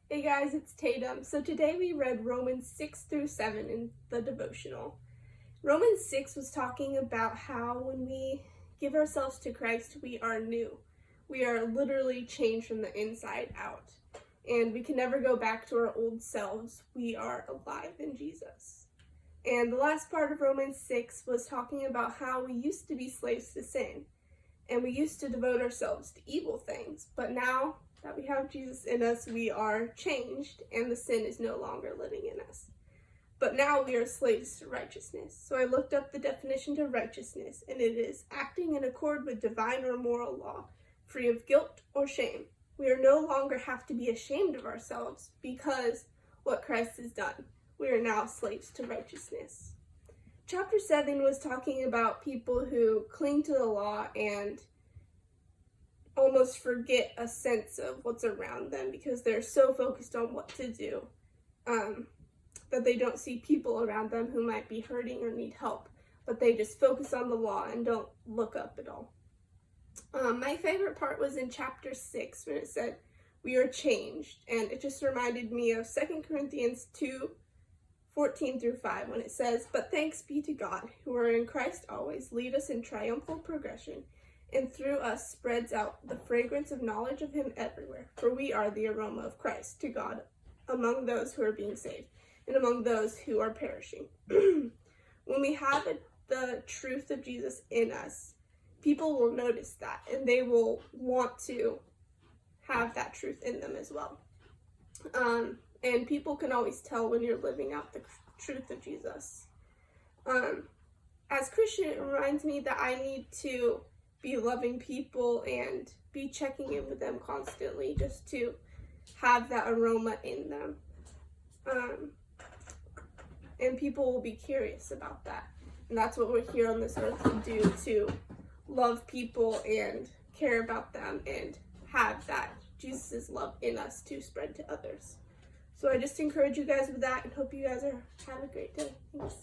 Hey guys, it's Tatum. So today we read Romans 6 through 7 in the devotional. Romans 6 was talking about how when we give ourselves to Christ, we are new. We are literally changed from the inside out. And we can never go back to our old selves. We are alive in Jesus. And the last part of Romans 6 was talking about how we used to be slaves to sin. And we used to devote ourselves to evil things. But now that we have Jesus in us, we are changed, and the sin is no longer living in us. But now we are slaves to righteousness. So I looked up the definition to righteousness, and it is acting in accord with divine or moral law, free of guilt or shame. We are no longer have to be ashamed of ourselves because what Christ has done. We are now slaves to righteousness. Chapter 7 was talking about people who cling to the law and almost forget a sense of what's around them because they're so focused on what to do that they don't see people around them who might be hurting or need help, but they just focus on the law and don't look up at all. My favorite part was in chapter 6 when it said, we are changed, and it just reminded me of 2 Corinthians 2:14 through 5 when it says, but thanks be to God, who are in Christ always, lead us in triumphal progression, and through us spreads out the fragrance of knowledge of him everywhere. For we are the aroma of Christ to God among those who are being saved and among those who are perishing. When we have the truth of Jesus in us, people will notice that and they will want to have that truth in them as well. And people can always tell when you're living out the truth of Jesus. As Christian, it reminds me that I need to be loving people and be checking in with them constantly just to have that aroma in them. And people will be curious about that. And that's what we're here on this earth to do, to love people and care about them and have that Jesus' love in us to spread to others. So I just encourage you guys with that and hope you guys have a great day. Thanks.